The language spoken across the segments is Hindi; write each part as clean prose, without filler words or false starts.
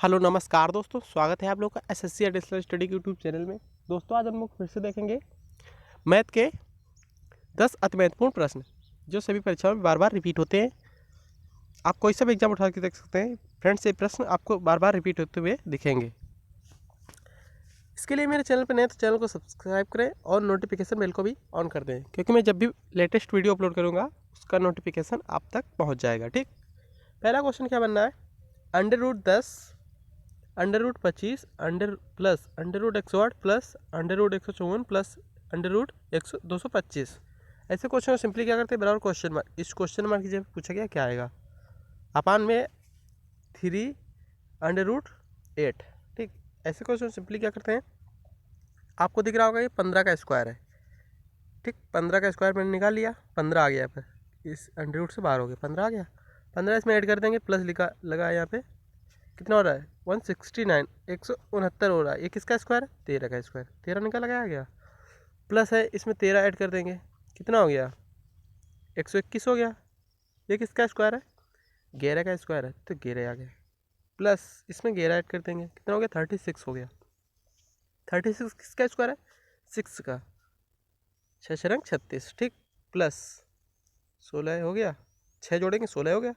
हेलो नमस्कार दोस्तों, स्वागत है आप लोग का एसएससी एडिशनल स्टडी के यूट्यूब चैनल में। दोस्तों आज हम लोग फिर से देखेंगे मैथ के 10 अति महत्वपूर्ण प्रश्न जो सभी परीक्षाओं में बार बार रिपीट होते हैं। आप कोई सा भी एग्जाम उठा के देख सकते हैं फ्रेंड्स, ये प्रश्न आपको बार बार रिपीट होते हुए दिखेंगे। इसके लिए मेरे चैनल पर नए तो चैनल को सब्सक्राइब करें और नोटिफिकेशन बेल को भी ऑन कर दें, क्योंकि मैं जब भी लेटेस्ट वीडियो अपलोड करूँगा उसका नोटिफिकेशन आप तक पहुँच जाएगा। ठीक, पहला क्वेश्चन क्या बनना है? √10 √25 √108 प्लस √154 प्लस √225। ऐसे क्वेश्चन को सिंपली क्या करते हैं, बराबर क्वेश्चन मार्क। इस क्वेश्चन मार्क की जब पूछा गया क्या आएगा, अपान में 3√8। ठीक, ऐसे क्वेश्चन सिंपली क्या करते हैं, आपको दिख रहा होगा ये 15 का स्क्वायर है। ठीक, 15 का स्क्वायर मैंने निकाल लिया, 15 आ गया, फिर इस अंडर से बाहर हो गया, 15 आ गया। 15 इसमें ऐड कर देंगे, प्लस लिखा लगा यहाँ पे, कितना हो रहा है 169, 169 हो रहा है। ये किसका स्क्वायर है? 13 का स्क्वायर, 13 निकाला गया। प्लस है, इसमें 13 ऐड कर देंगे, कितना हो गया 121 हो गया। ये किसका स्क्वायर है? 11 का स्क्वायर है, तो 11 आ गया। प्लस इसमें 11 ऐड कर देंगे, कितना हो गया 36 हो गया। 36 किसका स्क्वायर है? 6 का, 6 छरंग 36। ठीक, प्लस 16 हो गया, 6 जोड़ेंगे 16 हो गया।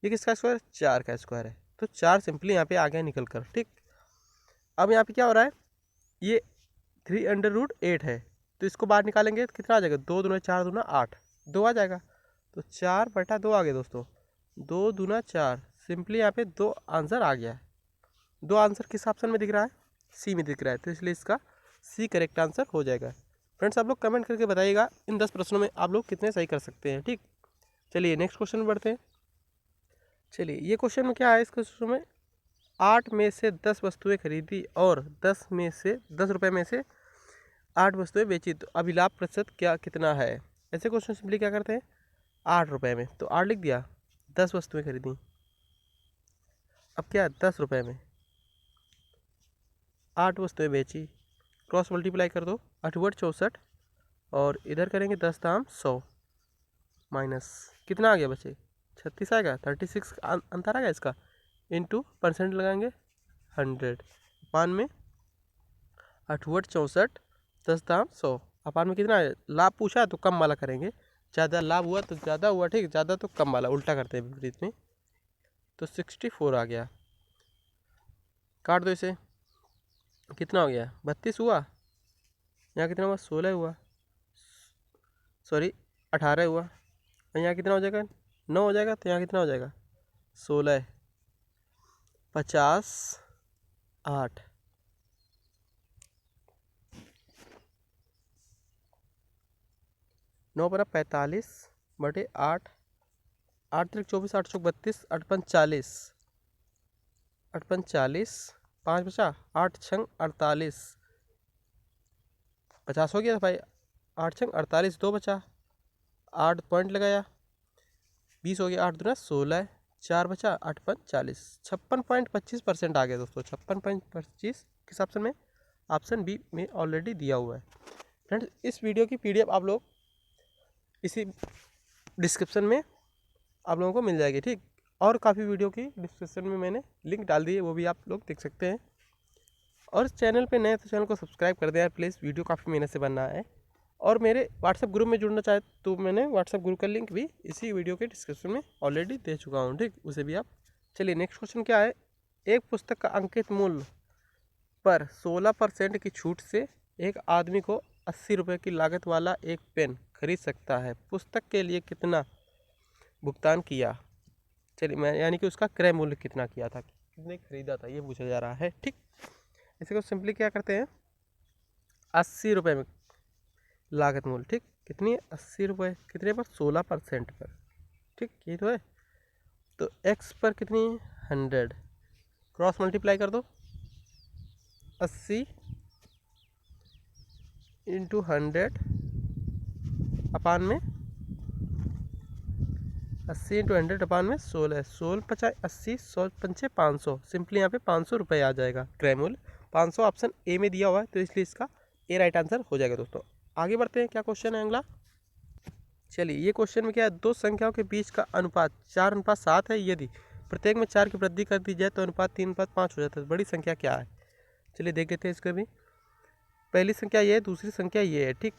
ये किसका स्क्वायर है? 4 का स्क्वायर है, तो 4 सिंपली यहाँ पे आ गया निकल कर। ठीक, अब यहाँ पे क्या हो रहा है, ये 3√8 है, तो इसको बाहर निकालेंगे तो कितना आ जाएगा? 2 दूना 4 दूना 8, 2 आ जाएगा, तो 4/2 आ गया दोस्तों। 2 दूना 4, सिंपली यहाँ पे 2 आंसर आ गया है। 2 आंसर किस ऑप्शन में दिख रहा है? सी में दिख रहा है, तो इसलिए इसका सी करेक्ट आंसर हो जाएगा। फ्रेंड्स आप लोग कमेंट करके बताइएगा इन 10 प्रश्नों में आप लोग कितने सही कर सकते हैं। ठीक, चलिए नेक्स्ट क्वेश्चन में बढ़ते हैं। चलिए ये क्वेश्चन में क्या है, इस क्वेश्चन में 8 में से 10 वस्तुएं खरीदी और 10 रुपये में से 8 वस्तुएं बेची, तो अभिलाभ प्रतिशत क्या कितना है? ऐसे क्वेश्चन सिंपली क्या करते हैं, 8 रुपये में, तो 8 लिख दिया, 10 वस्तुएं खरीदी। अब क्या है, 10 रुपये में 8 वस्तुएं बेची, क्रॉस मल्टीप्लाई कर दो, 8×8 = 64, और इधर करेंगे 10 दाम 100, माइनस कितना आ गया बच्चे? 36 आएगा। 36 अंतर आ गया इसका, इंटू परसेंट लगाएंगे 100, अपान में 8×8 = 64, 10 दाम 100, अपान में कितना है? लाभ पूछा है तो कम वाला करेंगे, ज़्यादा लाभ हुआ तो ज़्यादा हुआ। ठीक, ज़्यादा तो कम वाला, उल्टा करते हैं विपरीत में, तो 64 आ गया। काट दो इसे, कितना हो गया? 32 हुआ, यहाँ कितना हुआ? 16 हुआ, सॉरी 18 हुआ, और यहाँ कितना हो जाएगा? 9 हो जाएगा, तो यहाँ कितना हो जाएगा? 16 50 8, 9 × 45/8, 8×3 = 24, 8×4 = 32, 8×5 = 40, 8×5 = 5 बचा, 8×6 = 48, 50 हो गया था भाई। 8×6 = 48, 2 बचा, 8 पॉइंट लगाया, 20 हो गया, 8×2 = 16, 4 बचा, 8×5 = 40, 56.25% आ गया दोस्तों। 56.25 किस ऑप्शन में? ऑप्शन बी में ऑलरेडी दिया हुआ है। फ्रेंड्स इस वीडियो की PDF आप लोग इसी डिस्क्रिप्शन में आप लोगों को मिल जाएगी। ठीक, और काफ़ी वीडियो की डिस्क्रिप्शन में मैंने लिंक डाल दी है, वो भी आप लोग देख सकते हैं। और चैनल पे नए तो चैनल को सब्सक्राइब कर दें यार प्लीज़, वीडियो काफ़ी मेहनत से बनना है। और मेरे व्हाट्सएप ग्रुप में जुड़ना चाहे तो मैंने व्हाट्सएप ग्रुप का लिंक भी इसी वीडियो के डिस्क्रिप्शन में ऑलरेडी दे चुका हूँ। ठीक, उसे भी आप। चलिए नेक्स्ट क्वेश्चन क्या है, एक पुस्तक का अंकित मूल्य पर 16% की छूट से एक आदमी को 80 रुपये की लागत वाला एक पेन खरीद सकता है, पुस्तक के लिए कितना भुगतान किया? चलिए मैं यानी कि उसका क्रय मूल्य कितना किया था, कितने खरीदा था, ये पूछा जा रहा है। ठीक, इसे को सिंपली क्या करते हैं, 80 रुपये में लागत मूल्य। ठीक, कितनी है? 80 रुपये, कितने पर? 16% पर। ठीक, ये तो है, तो x पर कितनी है? 100, क्रॉस मल्टीप्लाई कर दो, 80 × 100 अपान में 80 × 100 अपान में 16, 16×5 = 80, 100×5 = 500, सिंपली यहाँ पे 500 रुपये आ जाएगा क्रय मूल्य। 500 ऑप्शन ए में दिया हुआ है, तो इसलिए इसका ए राइट आंसर हो जाएगा दोस्तों। आगे बढ़ते हैं, क्या क्वेश्चन है अगला। चलिए ये क्वेश्चन में क्या है, दो संख्याओं के बीच का अनुपात 4:7 है, यदि प्रत्येक में 4 की वृद्धि कर दी जाए तो अनुपात 3:5 हो जाता है। बड़ी संख्या क्या है? चलिए देख लेते हैं इसको भी। पहली संख्या ये है, दूसरी संख्या ये है, ठीक।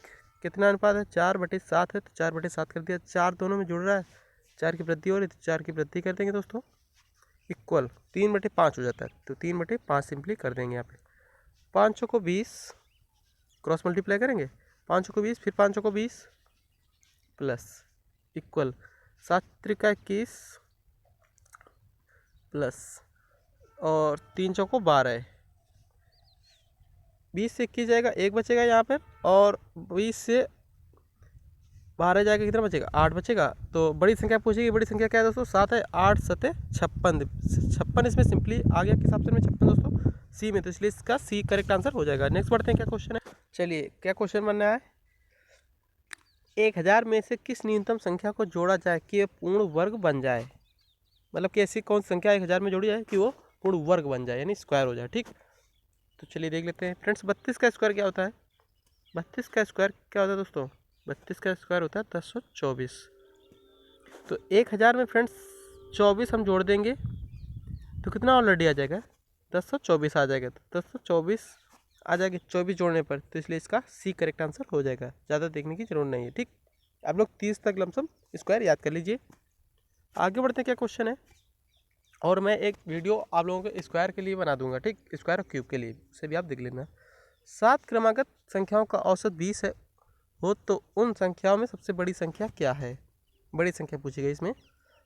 कितना अनुपात है? 4/7 है, तो 4/7 कर दिया। 4 दोनों में जुड़ रहा है, 4 की वृद्धि हो रही है तो 4 की वृद्धि कर देंगे दोस्तों, इक्वल 3/5 हो जाता है, तो 3/5 सिंपली कर देंगे यहाँ पे। 5 को 20 क्रॉस मल्टीप्लाई करेंगे, 5 को 20 फिर 5 को 20 प्लस इक्वल 7 त्रिका 21 प्लस और 3 चौको 12, 20 से 21 जाएगा, 1 बचेगा यहाँ पर, और 20 से 12 जाएगा, कितना बचेगा? 8 बचेगा। तो बड़ी संख्या पूछेगी, बड़ी संख्या क्या है दोस्तों? 7 है, 8 7 56, 56 इसमें सिंपली आ गया किस ऑप्शन में? 56 दोस्तों सी में, तो इसलिए इसका सी करेक्ट आंसर हो जाएगा। नेक्स्ट बढ़ते हैं, क्या क्वेश्चन है? चलिए क्या क्वेश्चन बनना है? 1000 में से किस न्यूनतम संख्या को जोड़ा जाए कि ये पूर्ण वर्ग बन जाए? मतलब कि ऐसी कौन संख्या 1000 में जोड़ी जाए कि वो पूर्ण वर्ग बन जाए, यानी स्क्वायर हो जाए, ठीक। तो चलिए देख लेते हैं फ्रेंड्स। 32 का स्क्वायर क्या होता है? 32 का स्क्वायर क्या होता है दोस्तों? 32 का स्क्वायर होता है 1024। तो 1000 में फ्रेंड्स 24 हम जोड़ देंगे तो कितना ऑलरेडी आ जाएगा? 1024 आ जाएगा। तो 1024 आ जाएगी 24 जोड़ने पर, तो इसलिए इसका सी करेक्ट आंसर हो जाएगा। ज़्यादा देखने की जरूरत नहीं है, ठीक। आप लोग 30 तक लमसम स्क्वायर याद कर लीजिए। आगे बढ़ते हैं, क्या क्वेश्चन है? और मैं एक वीडियो आप लोगों के स्क्वायर के लिए बना दूंगा, ठीक, स्क्वायर और क्यूब के लिए, उसे भी आप देख लेना। 7 क्रमागत संख्याओं का औसत 20 है हो तो उन संख्याओं में सबसे बड़ी संख्या क्या है? बड़ी संख्या पूछी गई इसमें।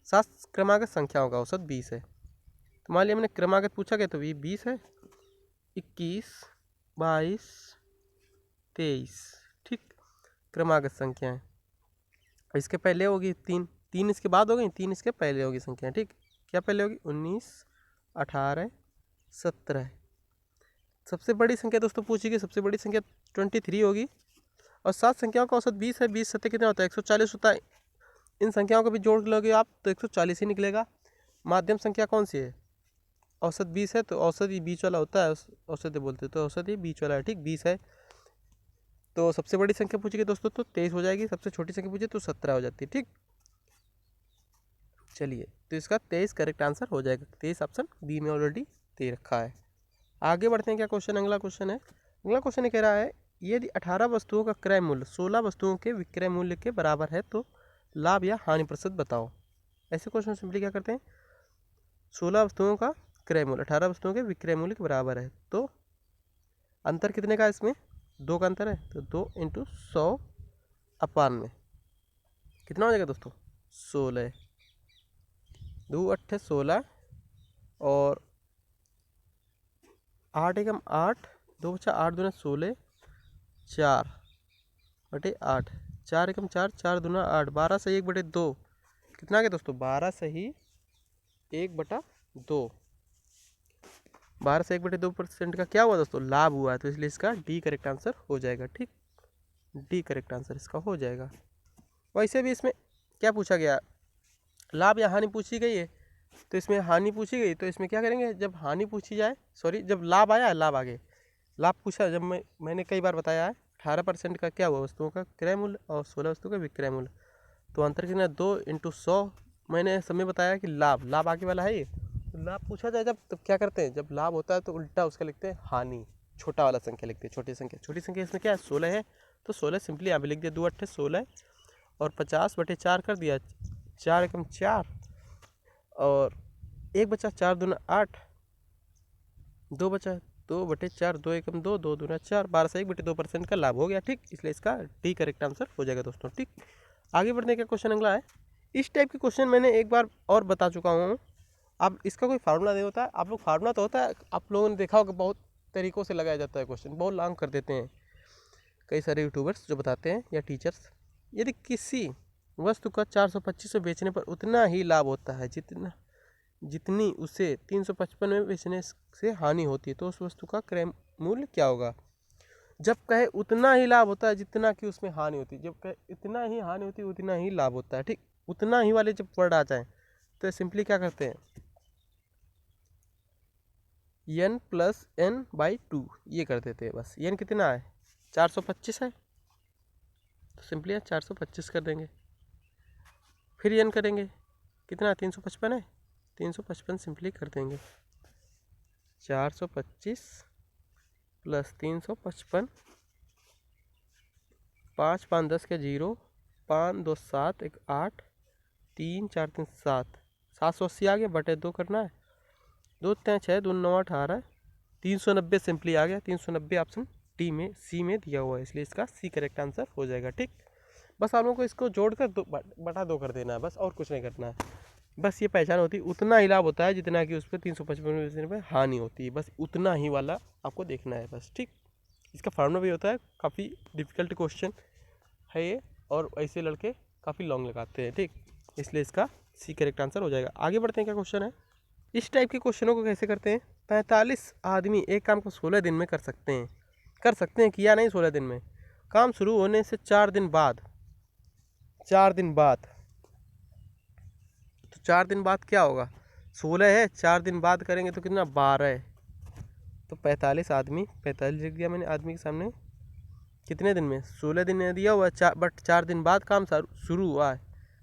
7 क्रमागत संख्याओं का औसत 20 है, तो मान लिया हमने क्रमागत पूछा गया, तो ये 20 है, 21 22 23, ठीक, क्रमागत संख्याएं। इसके पहले होगी 3, 3 इसके बाद हो गई, 3 इसके पहले होगी संख्याएं, ठीक। क्या पहले होगी? 19 18 17। सबसे बड़ी संख्या दोस्तों पूछी गई, सबसे बड़ी संख्या 23 होगी। और 7 संख्याओं का औसत 20 है, 20 सत्य कितना होता है? 140 होता है। इन संख्याओं को भी जोड़ लोगे आप तो 140 ही निकलेगा। माध्यम संख्या कौन सी है? औसत 20 है, तो औसत ही बीच वाला होता है, औसत बोलते हैं, तो औसत ही बीच वाला है, ठीक, 20 है। तो सबसे बड़ी संख्या पूछी गई दोस्तों तो 23 हो जाएगी, सबसे छोटी संख्या पूछी तो 17 हो जाती है, ठीक। चलिए, तो इसका 23 करेक्ट आंसर हो जाएगा। 23 ऑप्शन बी में ऑलरेडी दे रखा है। आगे बढ़ते हैं, क्या क्वेश्चन? अगला क्वेश्चन है, अगला क्वेश्चन कह रहा है यदि 18 वस्तुओं का क्रय मूल्य 16 वस्तुओं के विक्रय मूल्य के बराबर है तो लाभ या हानि प्रतिशत बताओ। ऐसे क्वेश्चन सिंपली क्या करते हैं? 16 वस्तुओं का क्रय मूल्य 18 वस्तुओं के विक्रय मूल्य के बराबर है, तो अंतर कितने का? इसमें 2 का अंतर है, तो 2 × 100 अपान में कितना हो जाएगा दोस्तों? 16, 2 8 16 और 8 एकम 8, 2 बचा 8 दूना 16, 4/8, 4 एकम 4, 4 दूना 8, 12 से 1/2 कितना आ गया दोस्तों? 12 से ही 1/2, 12 से 1/2% का क्या हुआ दोस्तों? लाभ हुआ है, तो इसलिए इसका डी करेक्ट आंसर हो जाएगा, ठीक, डी करेक्ट आंसर इसका हो जाएगा। वैसे भी इसमें क्या पूछा गया? लाभ या हानि पूछी गई है, तो इसमें हानि पूछी गई, तो इसमें क्या करेंगे? जब हानि पूछी जाए, सॉरी, जब लाभ आया है, लाभ आगे, लाभ पूछा, जब मैंने कई बार बताया है 18% का क्या हुआ? वस्तुओं का क्रय मूल्य और 16 वस्तुओं का विक्रय मूल्य, तो अंतर कितना? 2 × 100। मैंने समय बताया कि लाभ, लाभ आगे वाला है ये, तो लाभ पूछा जाए जब, तब क्या करते हैं? जब लाभ होता है तो उल्टा उसका लिखते हैं हानि, छोटा वाला संख्या लिखते हैं, छोटी संख्या। छोटी संख्या इसमें क्या है? 16 है, तो 16 सिंपली यहाँ पे लिख दिया, 2 8 16 और 50/4 कर दिया, 4 एकम 4 और 1 बचा, 4 दूना 8, 2 बचा, 2/4, 2 एकम 2, 2 दूना 4, 12 से 1/2% का लाभ हो गया, ठीक, इसलिए इसका डी करेक्ट आंसर हो जाएगा दोस्तों, ठीक। आगे बढ़ने का क्वेश्चन अगला है। इस टाइप के क्वेश्चन मैंने एक बार और बता चुका हूँ। अब इसका कोई फार्मूला नहीं होता है, आप लोग फार्मूला तो होता है, आप लोगों ने देखा होगा बहुत तरीक़ों से लगाया जाता है क्वेश्चन, बहुत लॉन्ग कर देते हैं कई सारे यूट्यूबर्स जो बताते हैं या टीचर्स। यदि किसी वस्तु का 425 में बेचने पर उतना ही लाभ होता है जितनी उसे 355 में बेचने से हानि होती है, तो उस वस्तु का क्रय मूल्य क्या होगा? जब कहे उतना ही लाभ होता है जितना कि उसमें हानि होती है, जब कहे इतना ही हानि होती है उतना ही लाभ होता है, ठीक, उतना ही वाले जब वर्ड आ जाए तो सिंपली क्या करते हैं? n + n/2 ये कर देते हैं बस। n कितना है? 425 है, तो सिंपली 425 कर देंगे। फिर n करेंगे, कितना? 355 है, 355 सिंपली कर देंगे। 425 प्लस 355, 5 5 10 के 0, 5 2 7 1 8, 3 4 3 7, 780 आ गया, बटे 2 करना है, 2 3 6, 2 9 18, 390 सिंपली आ गया। 390 ऑप्शन डी में सी में दिया हुआ है, इसलिए इसका सी करेक्ट आंसर हो जाएगा। ठीक, बस आप लोगों को इसको जोड़कर बटा 2 कर देना है, बस और कुछ नहीं करना है। बस ये पहचान होती है, उतना ही लाभ होता है जितना कि उस पर 355 रुपये हानि होती है, बस उतना ही वाला आपको देखना है बस। ठीक, इसका फार्मूला भी होता है, काफ़ी डिफिकल्ट क्वेश्चन है ये, और ऐसे लड़के काफ़ी लॉन्ग लगाते हैं। ठीक, इसलिए इसका सी करेक्ट आंसर हो जाएगा। आगे बढ़ते हैं, क्या क्वेश्चन है। इस टाइप के क्वेश्चनों को कैसे करते हैं। 45 आदमी एक काम को 16 दिन में कर सकते हैं, किया नहीं 16 दिन में। काम शुरू होने से 4 दिन बाद, 4 दिन बाद, तो 4 दिन बाद क्या होगा, 16 है, 4 दिन बाद करेंगे तो कितना, 12 है। तो 45 आदमी, 45 लिख दिया मैंने आदमी के सामने, कितने दिन में, 16 दिन में दिया हुआ है, बट 4 दिन बाद काम शुरू हुआ है।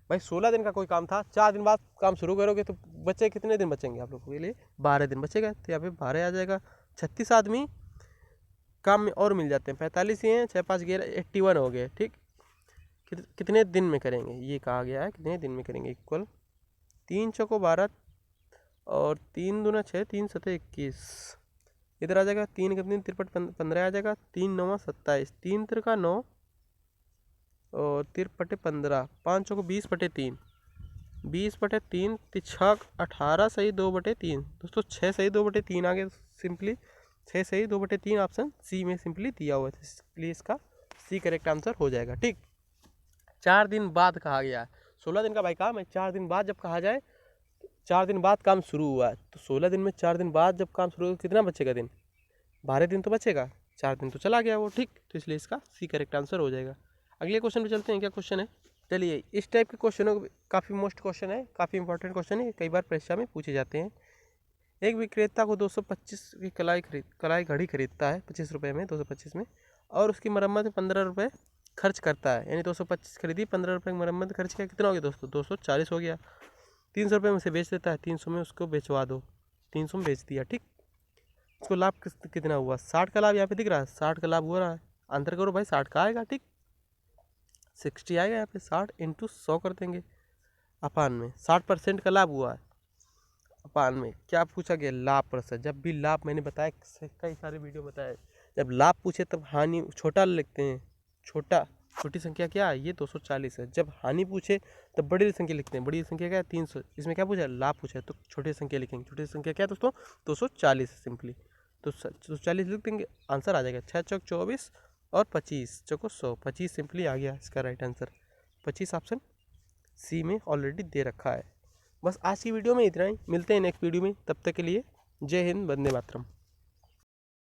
भाई 16 दिन का कोई काम था, 4 दिन बाद काम शुरू करोगे तो बचे कितने दिन बचेंगे आप लोगों के लिए, 12 दिन बचेगा। तो यहाँ पे 12 आ जाएगा। 36 आदमी काम में और मिल जाते हैं, 45 ही हैं, 6 5 11 81 हो गए। ठीक, कितने दिन में करेंगे, ये कहा गया है कितने दिन में करेंगे। इक्वल 3 चौको 12 और 3 दूना 6, 3 सतह 21, इधर आ जाएगा। 3 का 3 तिरपट 15 आ जाएगा। 3 9 27, 3 तिरका 9 और 3 15, 5 चौको 20 बटे 3, 20 बटे 3, 6 18 सही 2 बटे 3। दोस्तों 6 सही 2 बटे 3 आ गया सिंपली, 6 सही 2 बटे 3 ऑप्शन सी में सिंपली दिया हुआ है, इसलिए इसका सी करेक्ट आंसर हो जाएगा। ठीक, 4 दिन बाद कहा गया है, 16 दिन का भाई काम है, 4 दिन बाद जब कहा जाए, 4 दिन बाद काम शुरू हुआ है, तो 16 दिन में 4 दिन बाद जब काम शुरू हुआ कितना बचेगा दिन, 12 दिन तो बचेगा, 4 दिन तो चला गया वो। ठीक, तो इसलिए इसका सी करेक्ट आंसर हो जाएगा। अगले क्वेश्चन पे चलते हैं, क्या क्वेश्चन है। चलिए, इस टाइप के क्वेश्चनों को काफ़ी मोस्ट क्वेश्चन है, काफ़ी इंपॉर्टेंट क्वेश्चन है, कई बार परीक्षा में पूछे जाते हैं। एक विक्रेता को 225 की कलाई घड़ी खरीदता है 25 रुपये में, 225 में, और उसकी मरम्मत में 15 रुपये खर्च करता है, यानी 225 खरीदी, 15 रुपये की मरम्मत खर्च किया, कितना हो गया दोस्तों, 240 हो गया। 300 रुपये में से बेच देता है, 300 में उसको बेचवा दो, 300 में बेच दिया। ठीक, उसको लाभ कितना हुआ, 60 का लाभ यहाँ पे दिख रहा है, 60 का लाभ हो रहा है। अंतर करो भाई, 60 का आएगा। ठीक, 60 आएगा यहाँ पे, 60 इंटू 100 कर देंगे अपान में, 60% का लाभ हुआ है। अपान में क्या पूछा गया, लाभ प्रतिशत। जब भी लाभ, मैंने बताया कई सारे वीडियो बताए, जब लाभ पूछे तब हानि छोटा लिखते हैं, छोटी संख्या क्या है, ये 240 है। जब हानि पूछे तब बड़ी संख्या लिखते हैं, बड़ी संख्या क्या है, 300। इसमें क्या पूछा, लाभ पूछा है तो छोटी संख्या लिखेंगे, छोटी संख्या क्या है दोस्तों, 240 है सिंपली, तो 240 लिख देंगे, आंसर आ जाएगा 6 चौक 24 और 25 चौको 100, 25 सिंपली आ गया इसका राइट आंसर। 25 ऑप्शन सी में ऑलरेडी दे रखा है। बस आज की वीडियो में इतना ही, मिलते हैं नेक्स्ट वीडियो में, तब तक के लिए जय हिंद, वंदे मातरम।